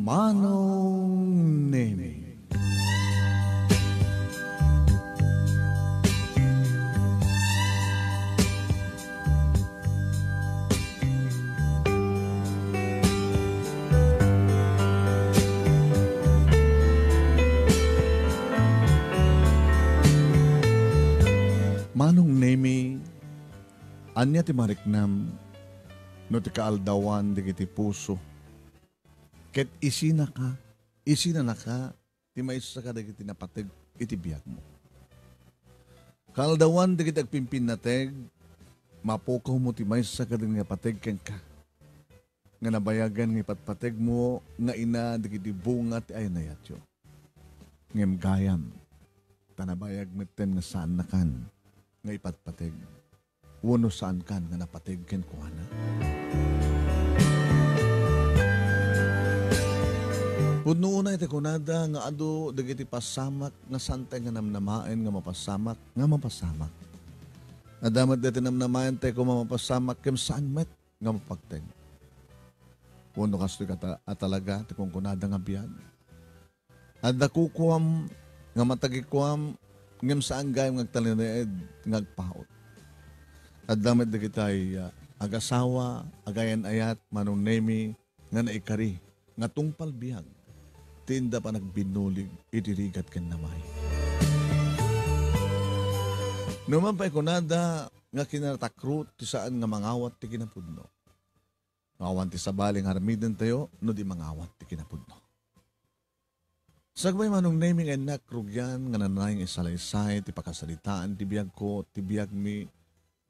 Manong Nemi. Manong Nemi, anya ti mariknam, no ti kaaldawan di kiti puso. Ket isina na ka, ti maisa ka di kiti napateg iti biyag mo. Kaaldawan di kiti agpimpin nateg, mapukaw mo ti maisa ka di napateg ken ka. Nga nabayagan ng ipatpateg mo, nga ina di kiti bunga ti ay nayatyo. Ngem gayam, tanabayag meten nga saan na kan, nga ipatpateg. Wano saan kan nga napateg ken kuhana. Pudno una iti kunada nga ado dagiti pasamak nga santay nga namnamaen nga mapasamak. Nadamat diti namnamaen tayo kung mapasamak kem saan met nga mapagteg. Wano kastoy atalaga ti kung kunada nga biyag. At nakukuam nga matagikuam ngem saan gayam ngagtalinaed ngagpaot. At damit na kita'y agasawa, agayan ayat, Manong Nemi, nga naikari, nga tungpal biyag, tinda pa nagbinulig, itirigat ken namay. Numan pa ikunada, nga kinatakrut, ti saan nga mangawat ti kinapudno. Ngawan ti sabaling harmiden tayo, no di mangawat ti kinapudno. Sagbay Manong Nemi nga nakrugyan, nga nanayang isalaysay, ti pakasalitaan, ti biyag ko, ti biyag mi,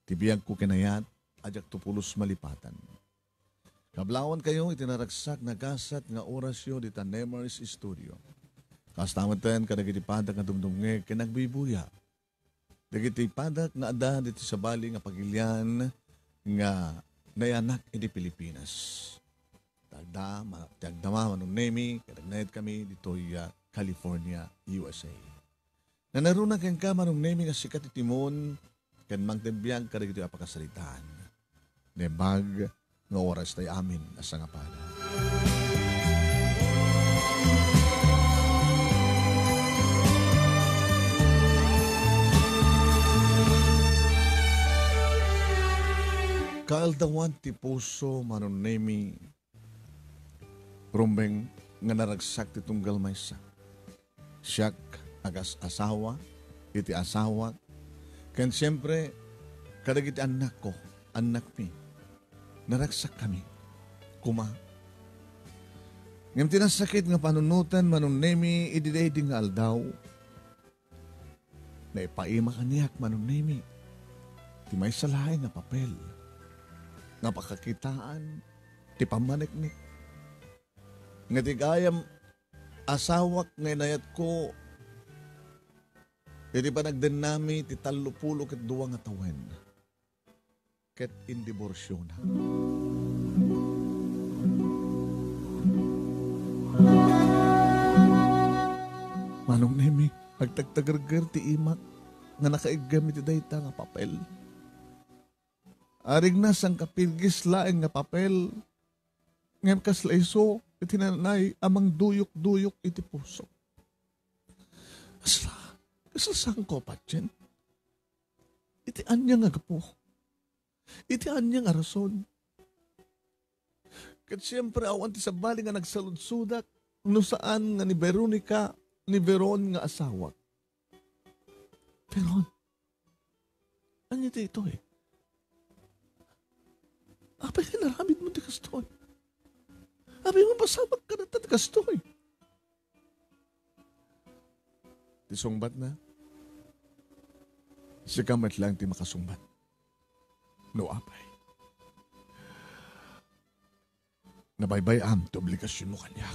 tibiyag ko kinayat, ajak tupulos malipatan. Kablawan kayo, itinaragsak na gasat nga orasyo di Tanemers Studio. Kastamatan kadagitipadak nga dumdumnge kinagbibuya. Dagitipadak nga ada dito sa bali nga pagilian nga nayanak iti Pilipinas. Tagdama Manong Nemi, kadagnayad kami dito California, USA. Nanaruna ken ka Manong Nemi nga sikat itimon ken mangtembiyang kadagito apakasalitaan. Nebag nga oras tayo amin asa nga pada. Kaaldawan ti puso Manong Nemi, rumbeng nga naragsak ti tunggal maysa. Siyak agas asawa, iti asawa, ken siyempre, kadagiti anak ko, anak mi, naragsak kami, kuma. Ngam tinasakit nga panunutan, Manong Nemi, ididay nga aldaw, na ipaima kaniyak, Manong Nemi, ti may salahay nga papel, nga pakakitaan, ti pamaniknik. Nga ti gayam, asawak nga inayat ko, iti pa nagden nami ti 32 nga tawen. Ket indiborsyo na. Manong Nemi, agtagtagargar ti imak nga nakaigam iti dayta nga papel. Arig na sang kapilgis laeng nga papel. Ngem kaslaiso iti nanay amang duyok-duyok iti puso. Kasasang ko pa dyan. Iti anya nga gapo. Iti anya nga rason. Kat siyempre awan ti sabali nga nagsaludsudak no saan nga ni Veronica, ni Veron nga asawa. Veron, anya ti ito eh. Apay naramid mo ti kastoy. Apay mo pasabag ka na ti kastoy. Ti sungbat na. Si kamat lang ti makasumbat. No apay. Nabaybayam ti obligasyon mo kanya.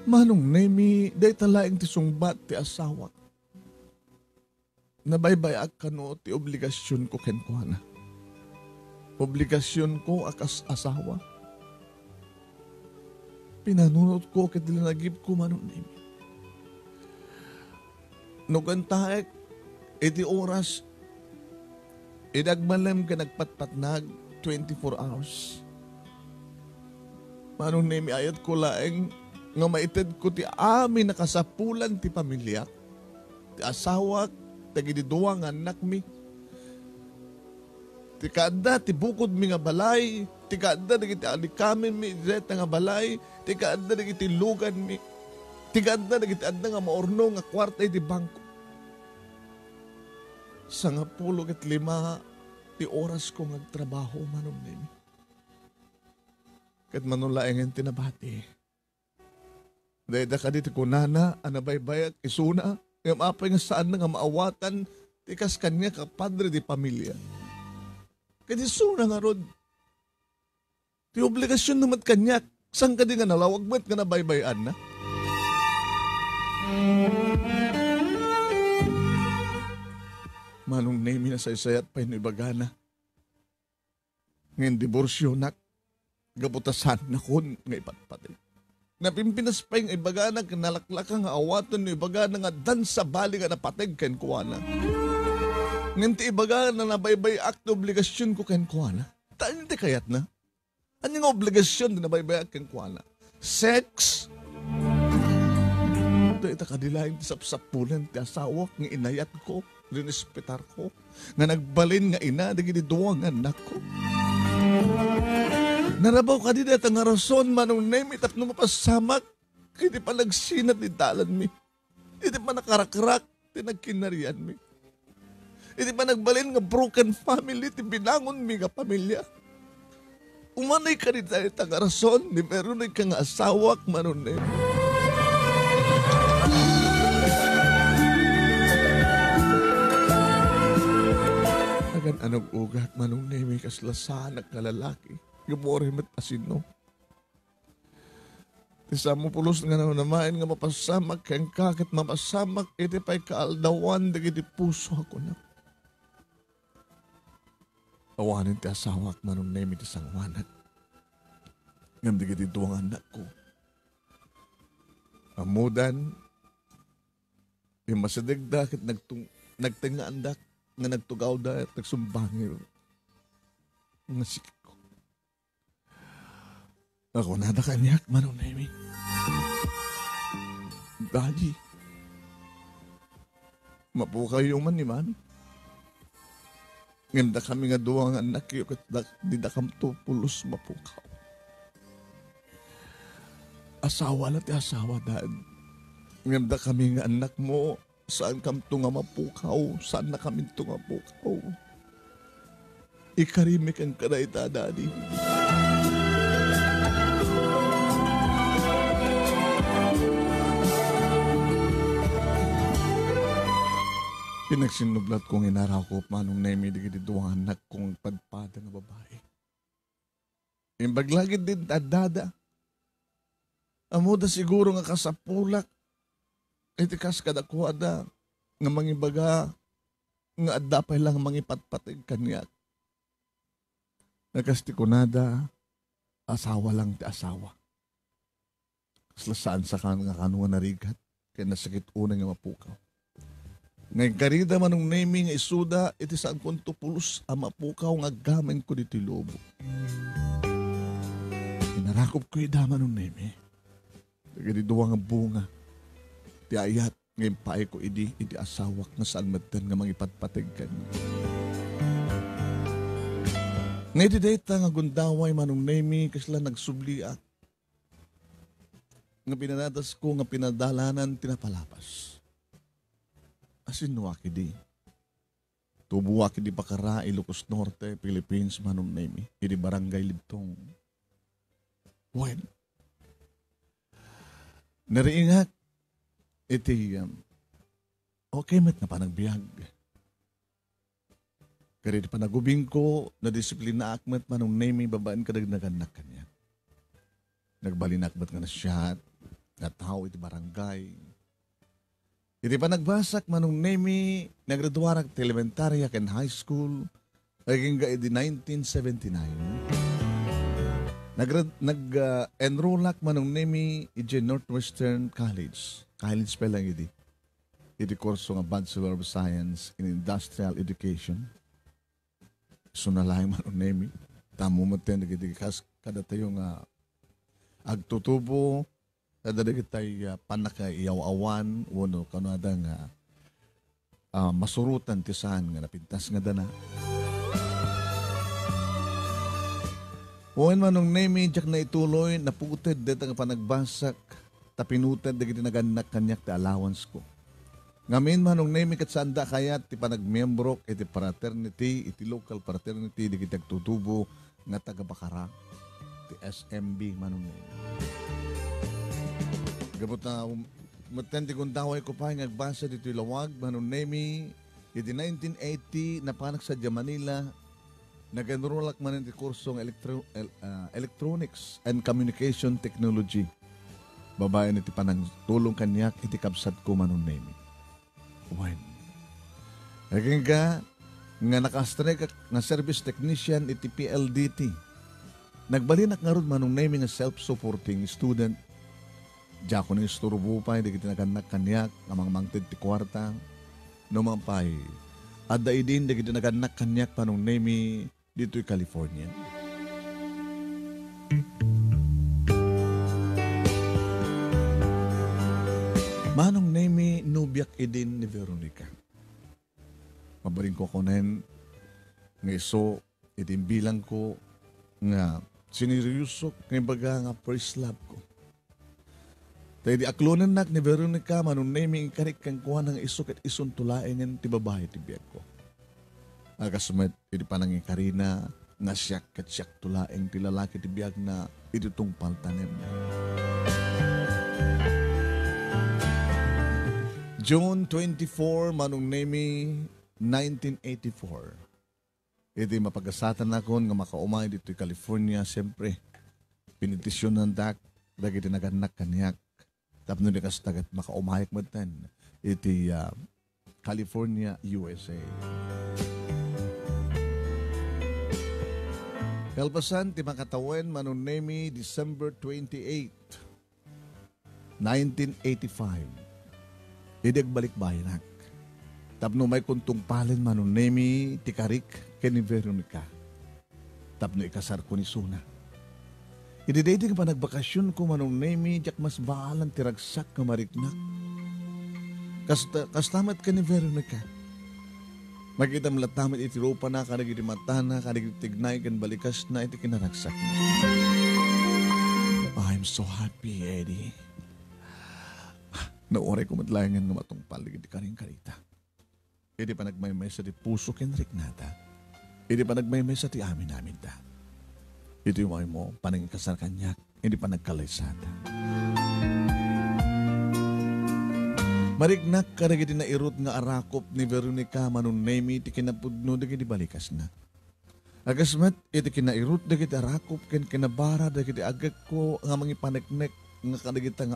Manong Nemi, day talaing ti sungbat ti asawa. Nabaybayag ka no ti obligasyon ko kenkuana. Obligasyon ko akas asawa. Pinanunod ko ket dilanagip ko Manong Nemi. nugantaek, iti oras, idagmalam ka nagpatpatnag 24 hours. Manong nemi ayat ko laeng nga maited ko ti amin nakasapulan ti pamilya, ti asawak, tagididuwa nga anak mi. Ti kaadda ti bukod mi nga balay, ti kaadda dagiti alikamin mi zeta nga balay, ti kaadda dagiti lugan mi, ti kaadda dagiti adda nga maorno nga kwarta iti bangko. Sa nga 15 ti oras ko ngagtrabaho manom nemi. Kat manulaeng ang tinabati. Dahil da ka dito kunana, anabaybayat, isuna, yung apay nga saan na nga maawatan, tikas kanya kapadre di pamilya. Kaya isuna nga rod. Ti obligasyon naman kanya, saan ka di nga nalawag mo't nga nabaybayan na? Manong nemi na saysayat pa inibagana. Ngayon diborsyo nak, gabutasan na kun nga ipatpatid. Napimpinas pa yung ibagana, kanalaklaka nga awatan yung ibagana nga dan sa bali nga napatig ken kuwana. Ngayon ti ibagana na nabaybay act obligasyon ko ken kuwana. Taan ti kayat na? Ano nga obligasyon na nabaybay act ken kuwana? Sex? Ito kadilaing ti sapsapulan ti asawak nga inayat ko, rinespetar ko, nga nagbalin nga ina, dagiti duwang anak ko. Narabaw ka din at ang rason manong name itap no mapasamak, hindi pa nagsinat ni talan mi. Hindi pa nakarakrak, tinagkinarian mi. Hindi pa nagbalin nga broken family, binangon mi nga pamilya. Umanay ka rin tayo ang rason, ni meron ka nga asawak manong name. Agan anong ugat manong name kaslasan at kalalaki. Gumore met asino. Tisa mo pulos nga namain nga mapasamak keng kakit mapasamak iti pa'y kaaldawan dagiti puso ako na. Awanin ti asawak manong nemi ti sangwanat. Ngam dagiti duwang anak ko. Amudan, yung masadigda kit nagtingaandak nga nagtugaw da at nagsumbangil. Nga sikip. Ako nada kanyak, manong nemi. Daddy, mapukaw yung man ni mami. Nganda kami nga duwang anak yung di da kam tupulos mapukaw. Asawa na ti asawa, dad. Nganda kami nga anak mo, saan kam to nga mapukaw, saan na kami to nga mapukaw. Ikarimik ang kadaita, daddy. Pinagsinublat kong inaraw ko manong nemi digiti duwang anak kong padpada nga babae. Imbaglagid din adada. Amuda siguro nga kasapulak. Itikas kadakwada nga mangibaga nga adapay lang mangipatpatig kanyak. Nakastikunada, asawa lang ti asawa. Kaslasaan sa nga kanunga narigat, kaya nasakit unang nga mapukaw. Ngayon karida manong naming isuda, iti saan kong tupulos ang mapukaw nga gamen ko dito lobo. Inarakop ko ida manong nami. Nagadi duwa nga bunga. Ti ayat, ngayon pae ko iti asawak nga saan matan nga mangipatpatig ka niya. Ngayon di data nga gundaway manong nami kasla nagsubliak. Nga pinanadas ko nga pinadalanan tinapalapas. Asin waki di. Tubo waki di Bakara, Ilocos Norte, Philippines, manong nami. Hindi barangay Libtong. Well, nariingat, iti, okay mat na panagbiag. Kaya di panagubing ko, na disiplina akmat manong nami, babaan kadagnagan na kanya. Nagbalinakmat nga na siya, nataw iti barangay. Iti pa nagbasak manong nemi, nagraduarag ti elementarya ken high school, naging ga iti 1979. Nag-enrollak manong nemi iti Northwestern College. College pa lang iti. iti kurso nga Bachelor of Science in Industrial Education. Sunalaing manunemi. Tamo mo ten, nagitikas kada tayo nga agtutubo, kada nagitay panakaiyaw-awan, wano kanada nga masurutan tisahan nga napintas nga dana. Uwan manong nemi, jak na ituloy, naputed dito nga panagbasak, tapinuted, dagiti naganak kanyak ti allowance ko. Ngamin manong nemi kat sanda kaya ti panagmembro iti fraternity, iti local fraternity, di kitag tutubo nga taga-Bakara, ti SMB manong nemi. Gabot na matenti kong daway ko pa nga agbasa dito ilawag, manong nemi, iti 1980 napanak sa Manila, nag-enrollak man iti kursong Electronics and Communication Technology. Babae iti panang tulong kanyak iti kabsat ko manong nemi. When? Naging ka nga nakastrike nga service technician iti PLDT. Nagbalinak nga ron manong name nga self-supporting student. Diya ko na isturbo pa, hindi kita naganak kanyak, amang mangtid ti kwarta. Numampay. Adda idin, hindi kita naganak kanyak panong name dito'y California. Manong name nubiak idin ni Veronica. Mabaling ko kunen nga iso itimbilang ko nga siniryusok nga baga nga first love ko. Tayo di aklonan nak ni Veronica manong name karik kang kuha ng isok at ison tulaengan ti babae ti biyak ko. Agasumet iti panang Karina nga siyak kat siyak tulaeng ti lalaki ti biyak na itutong paltanem. June 24, manong nemi 1984. Iti mapagasatan na kon nga makaumay dito i California, siyempre. Pinitisyon ng dak, dagiti naganak kanyak. Tapno ni kastagat makaumayag matan. Iti California, USA. Kalpasan, ti makatawen, manong nemi December 28, 1985. Idig balik bayanak. Tapno may kuntong palin manong nemi tikarik keni Veronica. Tapno ikasar ko ni Suna. Ididating pa nagbakasyon ko manong nemi jak mas baalan tiragsak nga mariknak. Kastamat ka ni Veronica. Makita mlatamit iti rupa na kanagiti mata na kanagiti tignay kan balikas na iti kinaragsak na. I'm so happy, Eddie. Naoray ko matlayangan nga matungpal di karing karita. Hindi pa nagmaymay sa di puso kenrik nata. Hindi pa nagmaymay sa ti amin namin ta. Ito yung mga mo, panangin kasar kanyak, hindi pa nagkalaysata. Marignak karagiti na irot nga arakop ni Veronica manong nemi ti kinapudno dagiti balikas na. Agasmat iti kinairot dagiti arakop ken kinabara dagiti agak ko nga mangi paneknek nga kadagita nga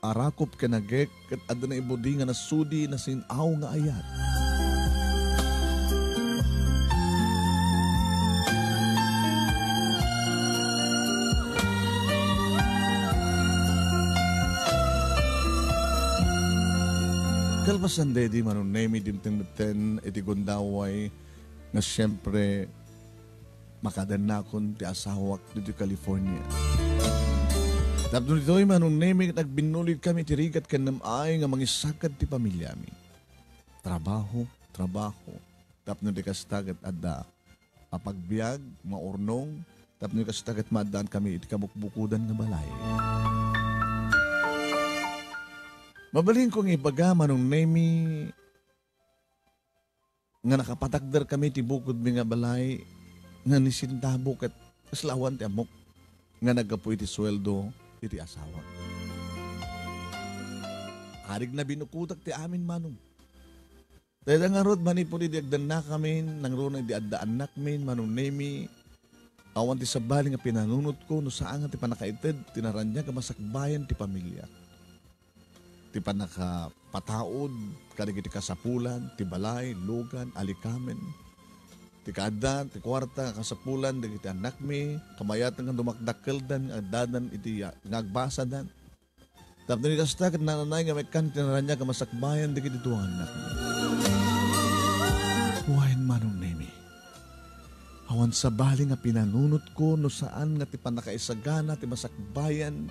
arakop kanagek kat adda na ibudi nga nasudi na sinaw nga ayat. Kalpasan dedi manong nemi dimten iti gondaway nga siyempre makadanakon ti asawak dito California. Tapos nito'y manong nemi nagbinulid kami tirigat kanamay nga mangisakad ti pamilya mi. Trabaho. Tapos nito'y kastagat adda apagbiag, maurnong. Tapos nito'y kastagat maadaan kami iti kabukbukudan nga balay. Mabaling kong ibaga manong nemi nga nakapatagdar kami ti bukod mi nga balay nga nisintabok at kaslawan ti amok nga nagapoy ti sweldo iti asawa. Arig na binukutak ti amin manong. Dahil nga rod manipuli di agdan na kami nang ro na di addaan nak min manong nemi awan ti sabali nga pinanunot ko no saan nga ti panakaited tinaranya ka masakbayan ti pamilya. Ti panakapataod, kadagiti kasapulan, ti balay, lugan, alikamen. Ti kaaddan, ti kwarta, kasapulan, dagiti anak mi, kamayatan nga dumakdakkeldan, dadan iti ngagbasadan. Tapos ni kasta kat nananay nga may kantinara niya kamasakbayan di kitituangan na. Huwain manong nemi. Awan sa bali nga pinanunot ko no saan nga ti panakaisagana ti masakbayan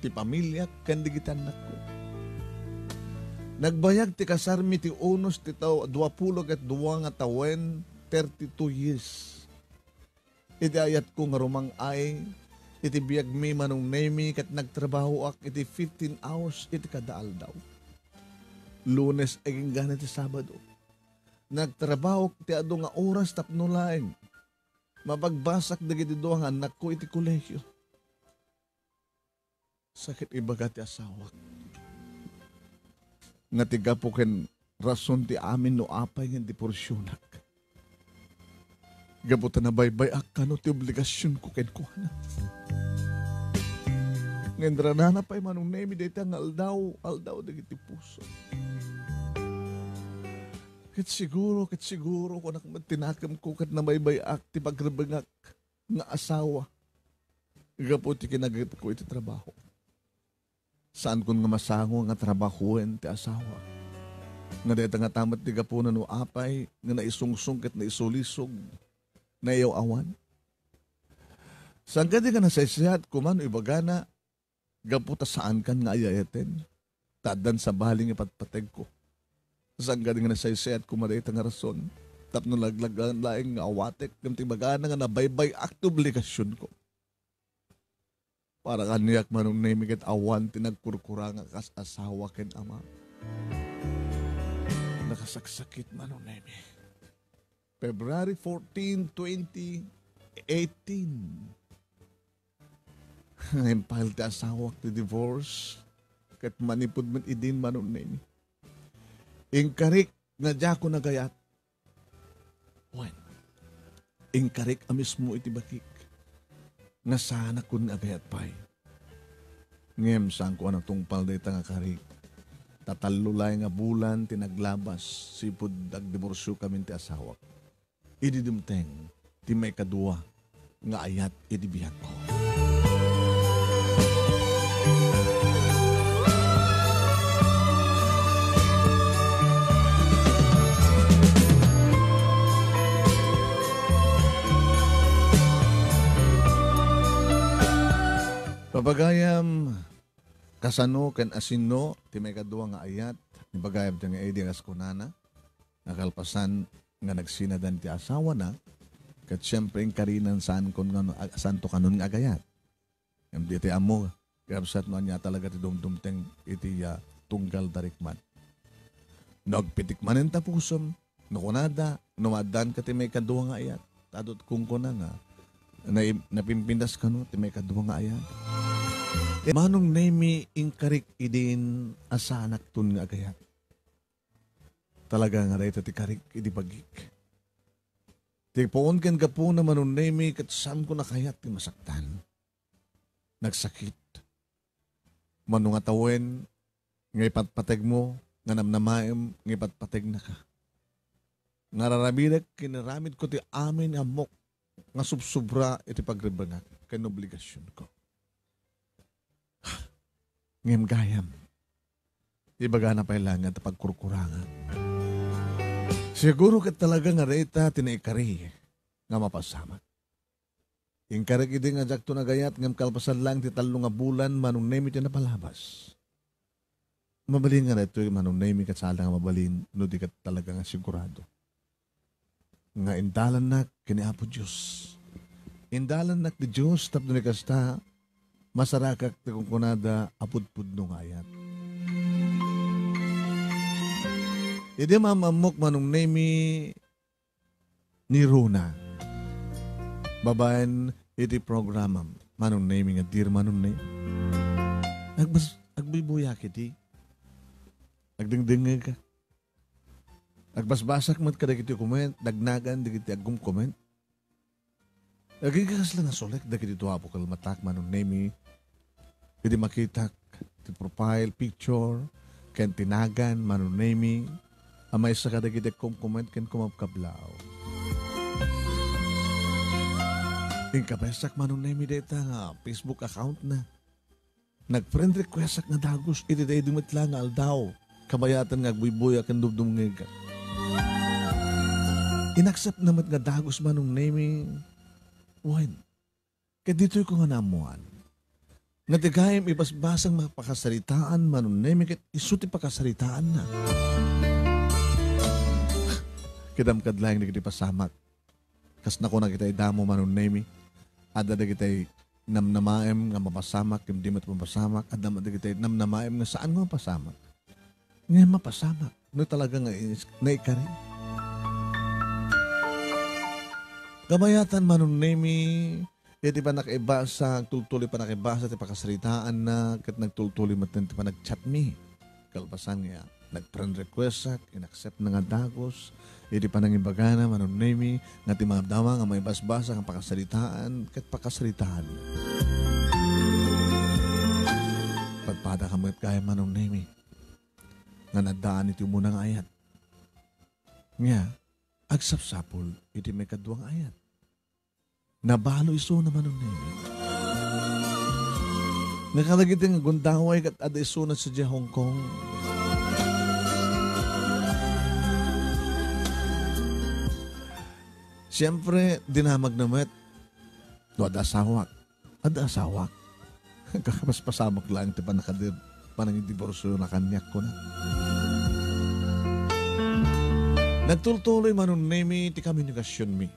ti pamilya kandigitan na ko. Nagbayag ti kasarmi ti unos ti tao 22 nga tawen 32 years. Iti ayat ko nga rumang ay iti biyag mi manong nemi kat nagtrabaho ak iti 15 hours iti kadaal daw. Lunes aging gana ti Sabado. Nagtrabaho ti ado nga oras tapno laeng. Mapagbasak dagiti doang anak ko iti kolehyo. Sakit ibaga ti asawak. Nga tiga po ken rason ti amin no apay nga di porsyonak. Gabutan na baybay akano ti obligasyon ko ken kuha na. Ngendra na pa'y manong nemi dito ang aldaw dagiti puso. Kit siguro kung nakamatinakam ko kat na baybay ak ti pagrabangak nga asawa. Gapo ti kinagit ko iti trabaho. Saan kun nga masango nga trabahoen ti asawa. Nga dito nga tamat ti gapunan no apay nga naisungsung kat naisulisog na iyaw awan. Saan ka di ka nasaysayat kumano ibagana gaputa saan kan nga ayayaten. Tadan sa baling ipatpateg ko. Saan ka di nga nasaysayat kumadayta nga rason. Tapno laglagan laing nga awatek gamti bagana nga nabaybay akto obligasyon ko. Para kaniyak manong namigat awan tinagkurkura nga kas asawa ken ama. Nakasaksakit manong nami. February 14, 2018. Impile ti asawa ti divorce. Kat manipod man idin manong nami. Ingkarik nga diyako nagayat. Wen. Ingkarik amismo iti bakik. Nga sana kun agayat pa'y. Ngem saan ko anang tungpal day nga karik. Tatalulay nga bulan tinaglabas sipud agdiborsyo kami ti asawak. Ididimteng ti may kadua nga ayat idibiyag ko. Papagayam kasano ken asino ti may kadua nga ayat ni bagayam ti nga edi askunana nakalpasan nga nagsinadan ti asawa na ket syempre ang karinan saan kon nga santo kanon nga agayat. Em ti amo kapsat no nya talaga ti dumdumteng iti tunggal darikman. Nagpitik manen ta pusom no kunada numadan ket ti may kadua nga ayat. Tadot kung kuna nga napimpindas kano ti may kadua nga ayat. Manong nemi ingkarik idin asanak tun nga agayat. Talaga nga rito ti karik idi bagik. Ti poon ken gapo na manong nemi kat saan ko nakayat ti masaktan. Nagsakit. Manong atawen nga ipatpateg mo nga namnamaem nga ipatpateg na ka. Nararamidak kinaramid ko ti amin amok nga subsubra iti pagribangak ken obligasyon ko. Ngem gayam. Ibaga na pailangan at pagkurkurangan. Siguro kat talaga nga reta tinaikari nga mapasamat. Ingkarig idi nga jakto na gayat ngam kalpasan lang ti talo nga bulan manong nemi ti napalabas. Mabalin nga reto manong nemi kat sala nga mabalin no di kat talaga nga sigurado. Nga indalan na kiniapo Diyos. Indalan na ti Diyos tapno ni kasta masarakak ti kung kunada apudpud nung ayat. Idi mamamok manong nemi ni Runa. Babayan iti programam manong nemi nga dir manong nemi. Agbibuyak iti. Agdingdingig ka. Agbasbasak mat kada kiti comment, dagnagan dagiti agum comment. Agigas lang asolek dagiti tuwa po kalmatak manong nemi. Hindi makita ti profile, picture, ken tinagan, manong nemi. Amay sa kada kiti comment ken kumapkablao. Ingkapesak manong nemi deta nga Facebook account na. Nag-friend request nga dagos, iti tayo dumit lang aldaw. Kabayatan nga agbuibuya kan dubdum nga. Inaccept naman nga dagos manong naming. Wen, kaya dito'y ko nga namuan. Nga tigayim ibasbasang mapakasaritaan manong naming kat isuti pakasaritaan na. Kidamkad lang na kita pasamak. Kas na ko na kita idamo manong naming. Ada na kita namnamaem nga mapasamak, hindi mat mapasamak, ada na kita namnamaem nga saan nga mapasamak. Nga mapasamak. No talaga nga naikari. Kamayatan manong nemi, iti pa nakibasa, tultuli pa nakibasa, iti pa kasaritaan na, kat nagtultuli matin, iti pa nag-chat me. Kalpasan nga, nag-friend request, in-accept na nga dagos, iti pa nangibagana, manong nemi, nga ti mga dama, nga may basbasa, nga pakasaritaan, kat pakasaritaan. Pagpada ka mga kaya manong nemi, nga nadaan iti munang ayat. Nga, agsapsapol, iti may kaduang ayat. Nabalo iso naman nun eh. Nakalagit yung gundaway at ada iso na sa Hong Kong. Siyempre, dinamag naman. Ada asawak. Ada asawak. Kakapas pasamak lang, iti pa nakadir, panang diborsyo na kanyak ko na. Nagtultuloy manong nemi, ti komunikasyon mi.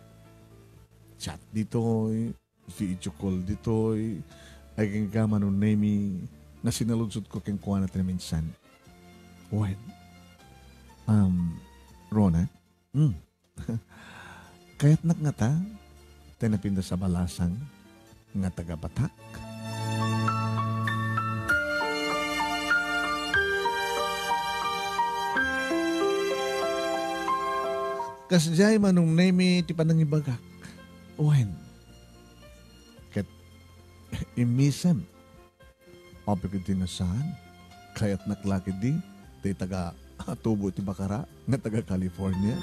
Chat dito'y, video call dito'y, aging ka manong nemi, na sinaludsod ko keng kuha natin minsan. When? Rona? Kaya't nakngata, tinapinda sa balasang, nga taga-Batak. Kasjay manong nemi, ti panangibagak. When? Kat imisem. Opik iti nasaan. Kaya't naklaki di. Ti taga tubo iti Bakara. Nga taga California.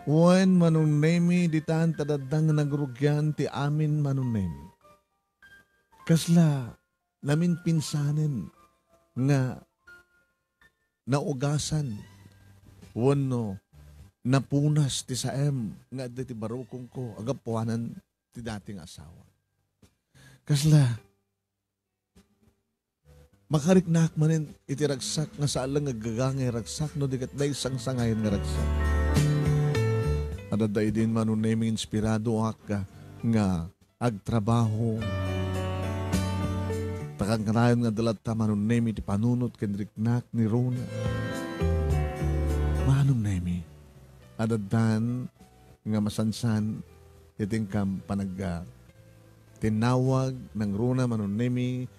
When manong nemi, ditaan tadadang nagrugyan ti amin manong nemi. Kasla, namin pinsanin nga naugasan, wano, napunas ti saem, nga di ti barukong ko, agapuanan ti dating asawa. Kasla, makariknak manin iti ragsak nga saan lang agagangay ragsak, no di kat day sang-sangayin nga ragsak. Adaday din manong naming inspirado ka nga agtrabaho, takang kanayon nga dalat ta manong nemi ti panunot kendriknak ni Rona. Manong nemi. Adadan nga masansan iting kam panagga tinawag ng Rona manong nemi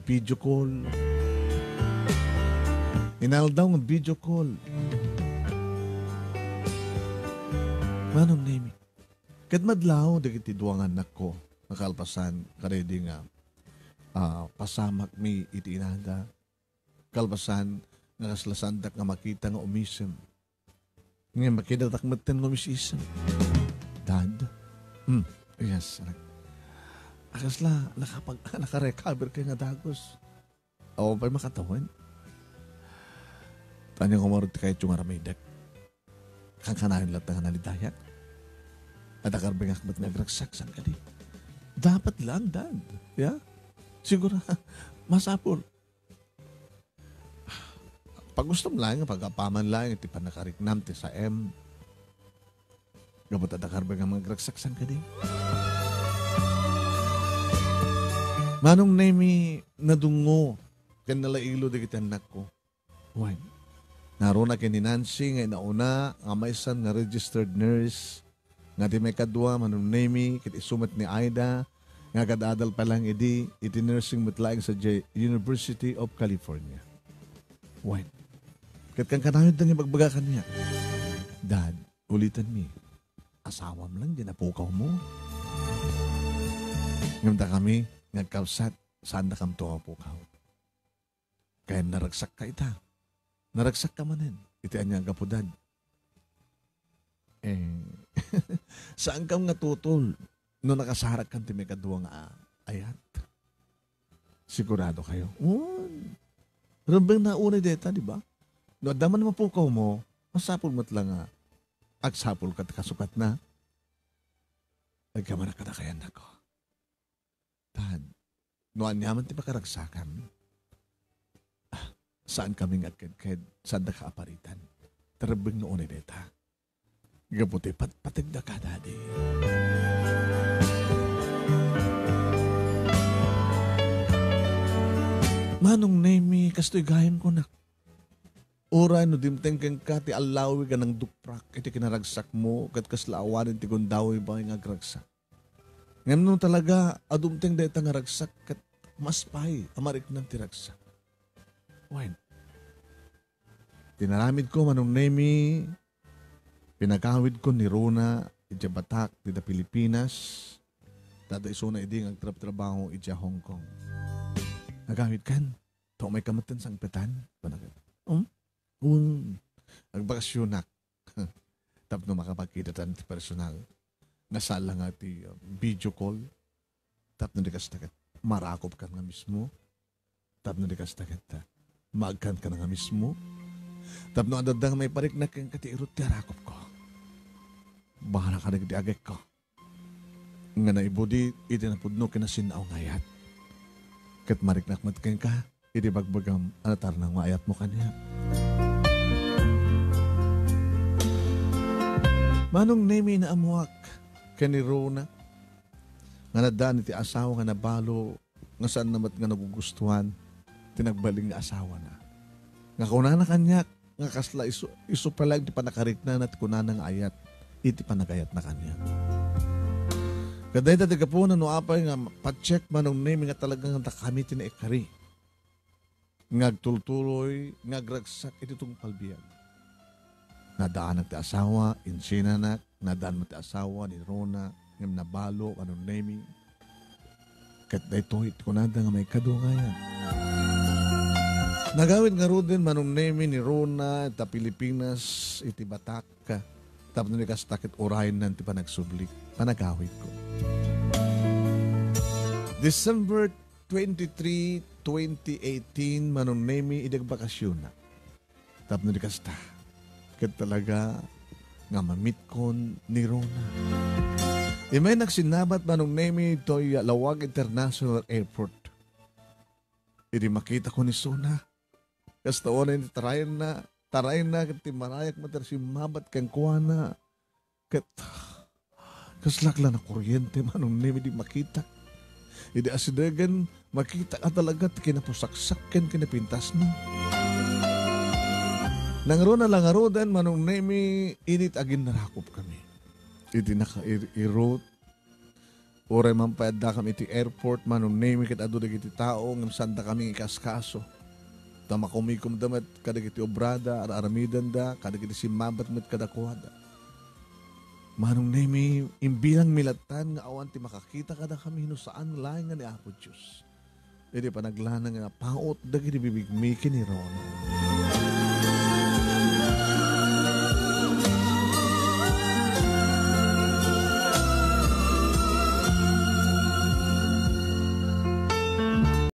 video call. Inaldaw ng video call. Manong nemi. Kadmadlaw dagiti duwangan nako nakalpasan karedi nga pasamak mi iti inada. Kalbasan nga kaslasandak nga makita nga umisem. Nga makidatak maten nga umisisem. Dad? Yes. Akasla, nakarecover kayo nga dagos. Awa pa'y makatawan. Tanya ko marunti kayo tsumaramidak. Kangkanayon lahat nga nalidayak. At akarbing akbat nga gragsaksan ka di. Dapat lang, Dad. Yeah? Siguro, masapol. Pag gusto mo lang, pag-apaman lang, iti panakariknam, ti sa M. Gabot at akarba nga mga gragsaksan ka din. Manong nemi nadungo, kan nalailo di kita anak ko. Why? Naroon na kini Nancy, ngay nauna, nga may san nga registered nurse, nga di may kadwa, manong nemi, kit isumat ni Aida, nga kadadal pa lang iti nursing mutlaing sa University of California. Why? Kat kang kanayod lang yung bagbaga kanya. Dad, ulitan mi. Asawam lang, di napukaw mo. Ngamda kami, nagkausat, saan na kam to pukaw. Kaya naragsak ka ita. Naragsak ka manin. Iti anya gapudan. Eh, saan kang nga tutol no nakasarak kang ti may kaduwang ayat? Sigurado kayo? Rambang nauna deta, di ba? No, daman mapukaw mo, masapul mo't lang agsapul ka kasukat na. Nagkamana ka na kaya nako. Tan, no anyaman ti pakaragsakan. Saan kaming agked saan na kaaparitan? Tarabing noon deta. Gabuti patig na ka, Daddy. Manong nemi, kastoy gayam ko na. Oray no dimteng keng ka, ti alawi ka ng duprak, iti kinaragsak mo, kat kaslaawanin ti kundawi ba yung agragsak. Ngayon no talaga, adumteng deta nga ragsak, kat maspay, amarik ng tiragsak. Wine. Tinaramid ko, manong nemi, pinagkawid ko ni Rona, iti Batak, iti Pilipinas, tada iso na iding agtrab-trabaho iti Hong Kong. Nagamit kan, to may kamatan sang petan. Agbakasyonak. Tapno makapagkita tan ti personal. Nasala nga ti video call. Tapno di kastakat, marakop ka nga mismo. Tapno di kastakat, maagkan ka nga mismo. Tapno adadang may parik na kang katiirot ti arakop ko. Bahala ka nagdi agek ko. Nga na ibudi, iti napudno kinasinaw ngayat. Kat mariknakmat kang ka, iti bagbagam anatar ng maayat mo kanya. Manong nemi na amuak kani Rona, nga nadaan iti asawa nga nabalo, nga saan namat nga nagugustuhan, tinagbaling nga asawa na. Nga kuna na kanya, nga kasla iso palag ti panakariknan at kuna ng ayat, iti panagayat na kanya. Kaday ta tiga po na no apay nga pa-check manong name nga talagang kami tinaikari. Ngagtultuloy, ngagragsak iti itong palbiyan. Nadaan ang ti asawa, insinanak, nadaan mo ti asawa ni Rona, ngam nabalo, anong name. Kat da ito, iti kunada nga may kadungayan. Nagawid nga ro din manong name ni Rona, ita Pilipinas, iti Batak, tapos ni kastakit orahin nan ti panagsublik, panagawid ko. December 23, 2018, manong nemi idagbakasyon na. Tapos na kasta. Kat talaga nga mamit kon ni Rona. Imay nagsinabat manong nemi to'y Lawag International Airport. Idi makita ko ni Sona. Kasta o na tarayan na kat timarayak matar si mabat kang kuwana. Kat kaslakla na kuryente manong nemi di makita. Hindi asidagan, makita ka talaga at kinapusaksakan, kinapintas na. Nangaro na langarodan, manong nemi, init agin narakop kami. Iti naka-irot. Oray man paada kami iti airport, manong nemi, kitado na iti tao, ng sanda kami ikaskaso. Tama kumikom damat, kadag iti obrada, aramidan da, kadag iti simabat met kadakwada. Manong nemi, imbilang milatan nga awan ti makakita kada kami no saan laing nga ni Apo Diyos. Hindi pa naglanang nga paot dagi ni bibigmikin ni Rona.